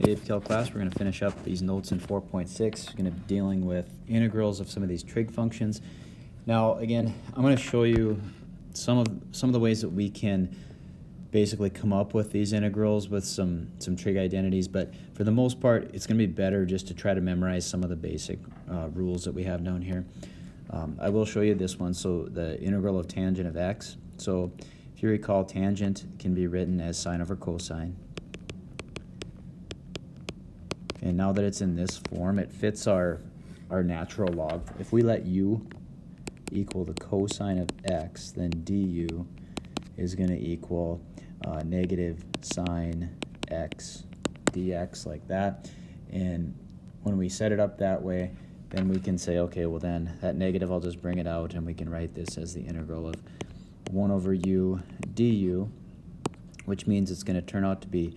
APCAL class, we're going to finish up these notes in 4.6. We're going to be dealing with integrals of some of these trig functions. Now, again, I'm going to show you some of the ways that we can basically come up with these integrals with some trig identities, but for the most part, it's going to be better just to try to memorize some of the basic rules that we have down here. I will show you this one, so the integral of tangent of x. So if you recall, tangent can be written as sine over cosine. And now that it's in this form, it fits our natural log. If we let u equal the cosine of x, then du is going to equal negative sine x dx, like that. And when we set it up that way, then we can say, okay, well then that negative, I'll just bring it out, and we can write this as the integral of 1 over u du, which means it's going to turn out to be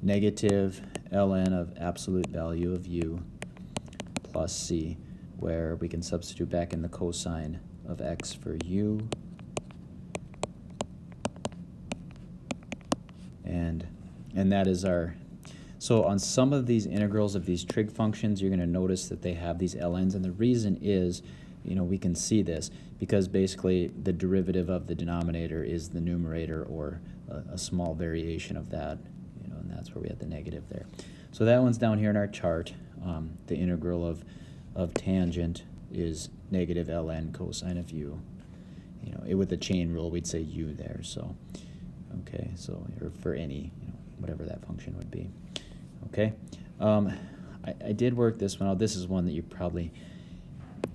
negative ln of absolute value of u plus c, where we can substitute back in the cosine of x for u, and that is our. So on some of these integrals of these trig functions, you're going to notice that they have these ln's, and the reason is, we can see this because basically the derivative of the denominator is the numerator, or a small variation of that, and that's where we have the negative there. So that one's down here in our chart. The integral of tangent is negative ln cosine of u. With the chain rule, we'd say u there. So, okay, so or for any, whatever that function would be. Okay, I did work this one out. This is one that you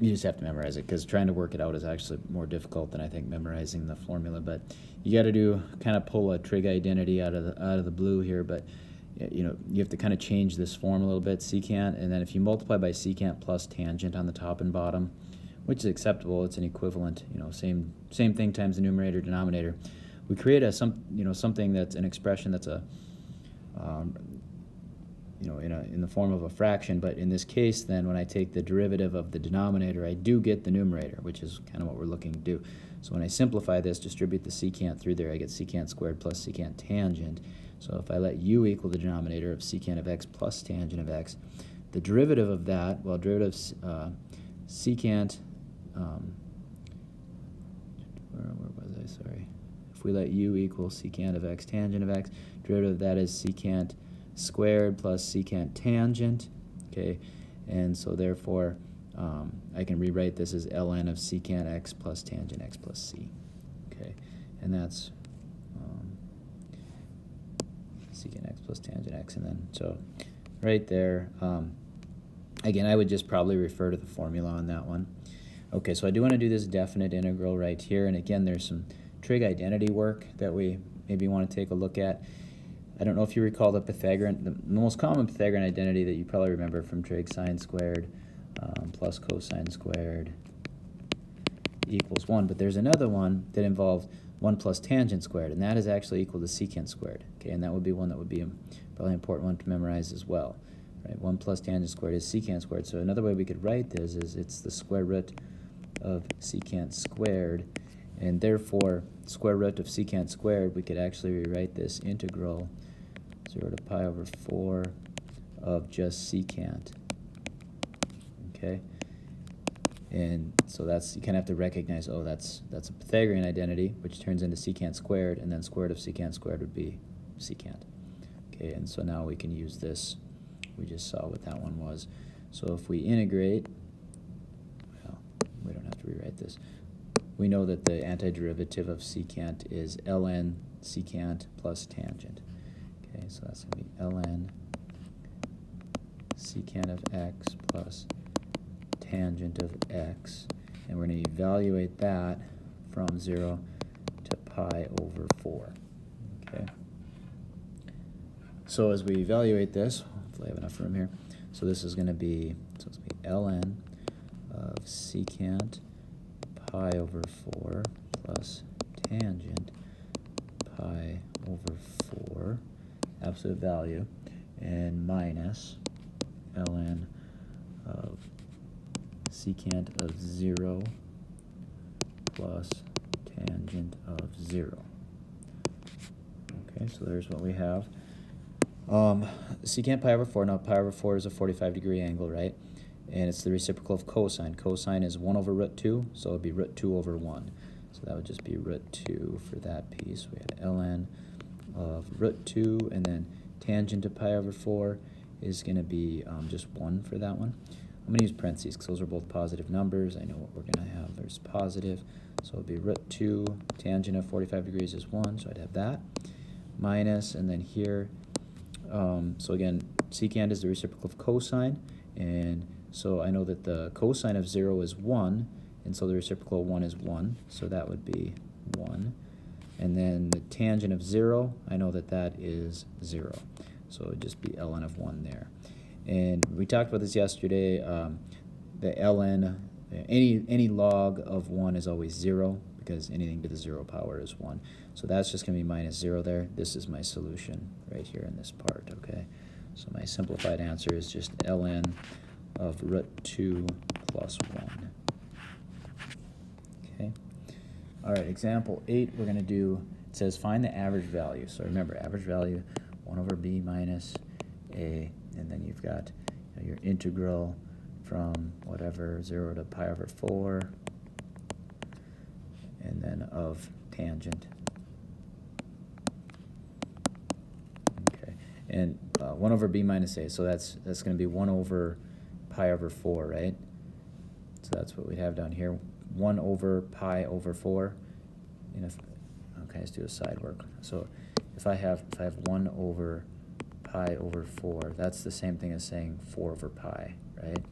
just have to memorize it, because trying to work it out is actually more difficult than I think memorizing the formula. But you got to kind of pull a trig identity out of the blue here. But you have to kind of change this form a little bit, secant, and then if you multiply by secant plus tangent on the top and bottom, which is acceptable, it's an equivalent, same thing times the numerator denominator. We create something that's an expression that's in the form of a fraction, but in this case, then when I take the derivative of the denominator, I do get the numerator, which is kind of what we're looking to do. So when I simplify this, distribute the secant through there, I get secant squared plus secant tangent. So if I let u equal the denominator of secant of x plus tangent of x, the derivative of that, well, derivative secant, where was I, sorry. If we let u equal secant of x tangent of x, derivative of that is secant squared plus secant tangent, okay, and so therefore I can rewrite this as ln of secant x plus tangent x plus c, okay, and that's secant x plus tangent x, and then so right there, again, I would just probably refer to the formula on that one. Okay, so I do want to do this definite integral right here, and again, there's some trig identity work that we maybe want to take a look at. I don't know if you recall the most common Pythagorean identity that you probably remember from trig, sine squared plus cosine squared equals 1, but there's another one that involves 1 plus tangent squared, and that is actually equal to secant squared, okay, and that would be one that would be probably an important one to memorize as well, right? 1 plus tangent squared is secant squared, so another way we could write this is it's the square root of secant squared, and therefore square root of secant squared, we could actually rewrite this integral 0 to pi over 4 of just secant, okay? And so that's, you kind of have to recognize, oh, that's a Pythagorean identity, which turns into secant squared, and then square root of secant squared would be secant, okay? And so now we can use this. We just saw what that one was. So if we integrate, well, we don't have to rewrite this. We know that the antiderivative of secant is ln secant plus tangent. Okay, so that's going to be ln secant of x plus tangent of x, and we're going to evaluate that from 0 to pi over 4. Okay. So as we evaluate this, hopefully I have enough room here. So this is going to be, ln of secant pi over 4 plus tangent pi over 4, absolute value, and minus ln of secant of 0 plus tangent of 0. Okay, so there's what we have. Secant pi over 4. Now pi over 4 is a 45-degree angle, right? And it's the reciprocal of cosine. Cosine is 1 over root 2, so it would be root 2 over 1. So that would just be root 2 for that piece. We had ln of root 2, and then tangent of pi over 4 is going to be just 1 for that one. I'm going to use parentheses because those are both positive numbers. I know what we're going to have. There's positive. So it would be root 2, tangent of 45 degrees is 1, so I'd have that. Minus, and then here, so again, secant is the reciprocal of cosine, and so I know that the cosine of 0 is 1, and so the reciprocal of 1 is 1, so that would be 1. And then the tangent of 0, I know that that is 0, so it would just be ln of 1 there. And we talked about this yesterday, the ln, any log of 1 is always 0, because anything to the 0 power is 1. So that's just going to be minus 0 there. This is my solution right here in this part, okay? So my simplified answer is just ln of root 2 plus 1. Okay. All right, example 8, we're going to do, it says find the average value. So remember, average value, 1 over b minus a, and then you've got your integral from whatever, 0 to pi over 4, and then of tangent. Okay, and 1 over b minus a, so that's going to be 1 over pi over 4, right? So that's what we have down here, 1 over pi over 4. And if, okay, let's do a side work. So if I have 1 over pi over 4, that's the same thing as saying 4 over pi, right?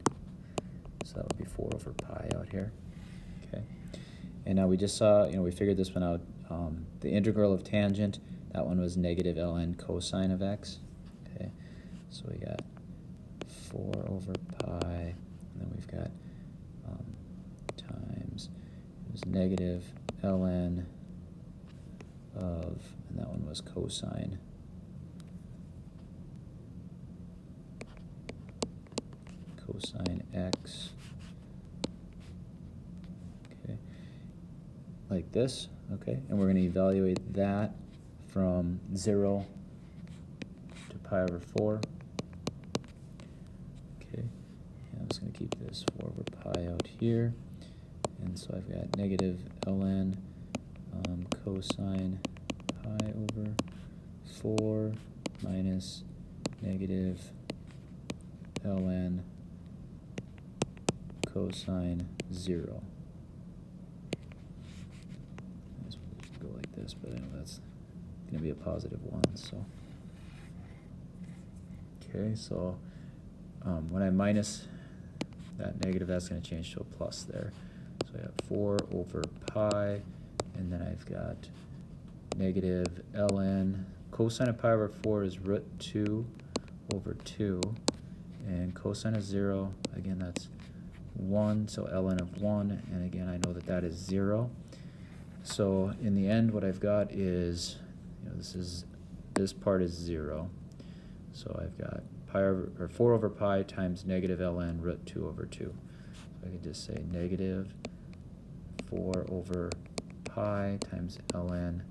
So that would be 4 over pi out here. Okay. And now we just saw, we figured this one out. The integral of tangent, that one was negative ln cosine of x. Okay. So we got 4 over pi, and then we've got times, it was negative ln of, and that one was cosine x, okay, like this, okay, and we're going to evaluate that from 0 to pi over 4, okay, and I'm just going to keep this 4 over pi out here, and so I've got negative ln cosine pi over 4 minus negative ln cosine 0. I guess we'll just go like this, but I know that's going to be a positive 1. So, okay, so when I minus that negative, that's going to change to a plus there. So I have 4 over pi, and then I've got negative ln cosine of pi over 4 is root 2 over 2, and cosine of 0, again, that's 1, so ln of 1, and again, I know that that is 0. So in the end, what I've got is, this part is 0. So I've got pi over, or 4 over pi times negative ln root 2 over 2. So I could just say negative 4 over pi times ln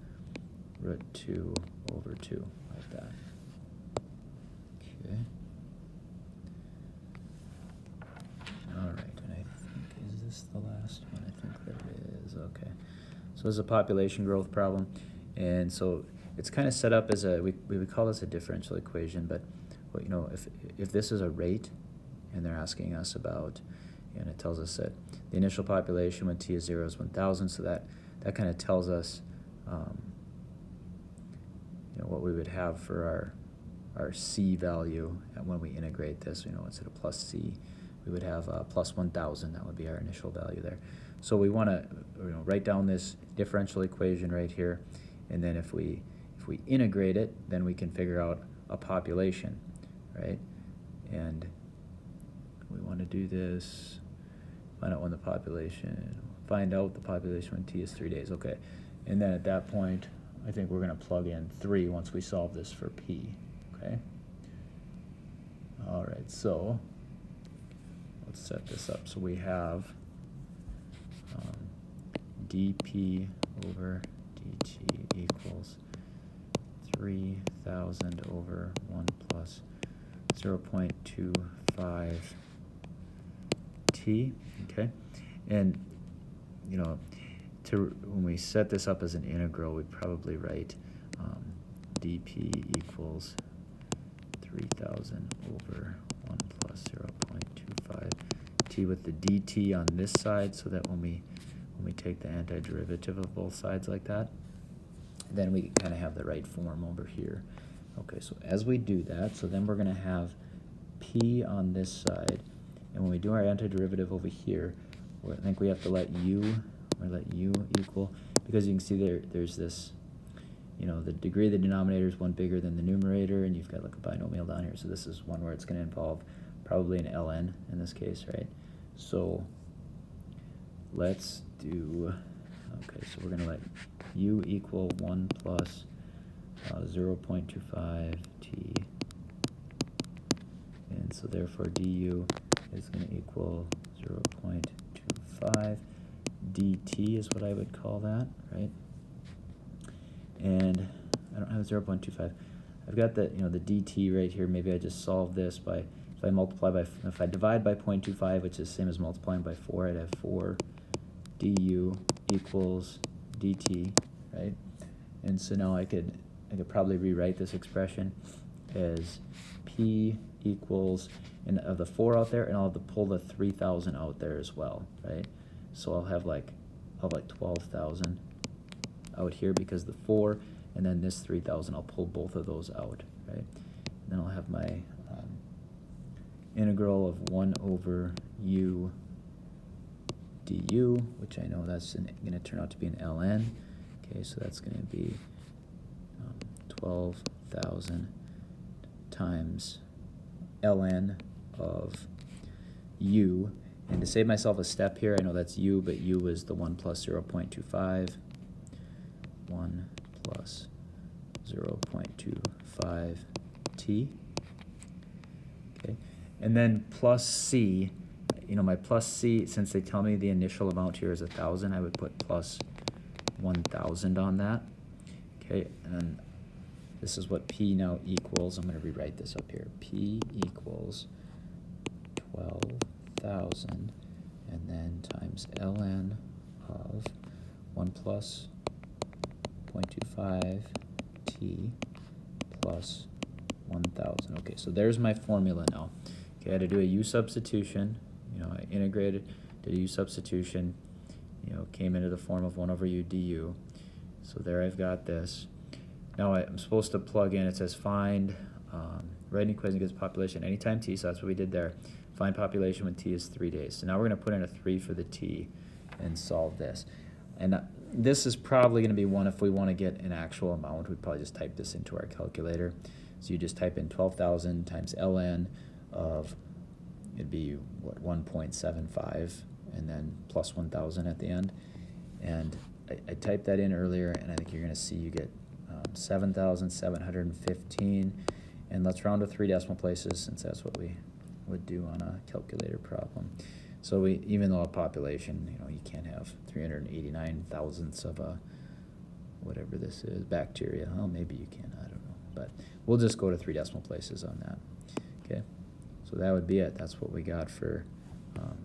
root 2 over 2, like that. Okay. All right, and I think, is this the last one? I think that it is, okay. So this is a population growth problem, and so it's kind of set up as a, we would call this a differential equation, but well, if this is a rate, and they're asking us about, and it tells us that the initial population when t is 0 is 1,000, so that kind of tells us what we would have for our c value when we integrate this. Instead of plus c, we would have plus 1,000. That would be our initial value there. So we want to write down this differential equation right here, and then if we integrate it, then we can figure out a population, right? And we want to do this, find out when the population, when t is 3 days, okay. And then at that point, I think we're going to plug in 3 once we solve this for p, okay? All right, so let's set this up. So we have dp over dt equals 3000 over 1 plus 0.25 t, okay? And, you know, when we set this up as an integral, we'd probably write dp equals 3000 over 1 plus 0.25 t with the dt on this side, so that when we take the antiderivative of both sides like that, then we kind of have the right form over here. Okay, so as we do that, so then we're going to have p on this side, and when we do our antiderivative over here, I think we have to let u equal, because you can see there's this, you know, the degree of the denominator is one bigger than the numerator, and you've got like a binomial down here, so this is one where it's going to involve probably an ln in this case, right? So let's do, okay, so we're going to let u equal 1 plus 0.25 t, and so therefore du is going to equal 0.25 dt is what I would call that, right? And I don't have 0.25. I've got the, you know, the dt right here. Maybe I just solve this by, if I multiply by, if I divide by 0.25, which is the same as multiplying by 4, I'd have 4 du equals dt, right? And so now I could probably rewrite this expression as p equals, and of the 4 out there, and I'll have to pull the 3000 out there as well, right? So I'll have like 12,000 out here because the 4, and then this 3000, I'll pull both of those out, right? And then I'll have my integral of 1 over u du, which I know that's going to turn out to be an ln. Okay, so that's going to be 12,000 times ln of u. And to save myself a step here, I know that's u, but u is the 1 plus 0.25. 1 plus 0.25 t. Okay, and then plus c. You know, my plus c, since they tell me the initial amount here is 1,000, I would put plus 1,000 on that. Okay, and this is what p now equals. I'm going to rewrite this up here. P equals 12,000, and then times ln of 1 plus 0.25 t plus 1,000. Okay, so there's my formula now. Okay, I had to do a u substitution. You know, I integrated, did a u substitution, you know, came into the form of 1 over u du. So there I've got this. Now I'm supposed to plug in, it says find, write an equation against population anytime t, so that's what we did there. Find population when t is 3 days. So now we're going to put in a 3 for the t and solve this. And this is probably going to be one, if we want to get an actual amount, we'd probably just type this into our calculator. So you just type in 12,000 times ln of, it'd be, what, 1.75, and then plus 1,000 at the end. And I typed that in earlier, and I think you're going to see you get 7,715. And let's round to 3 decimal places, since that's what we would do on a calculator problem. So we, even though a population, you know, you can't have 389 thousandths of a, whatever this is, bacteria. Well, maybe you can, I don't know. But we'll just go to 3 decimal places on that. Okay, so that would be it. That's what we got for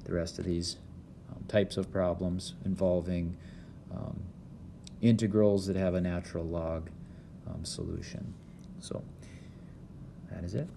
the rest of these types of problems involving integrals that have a natural log solution. So that is it.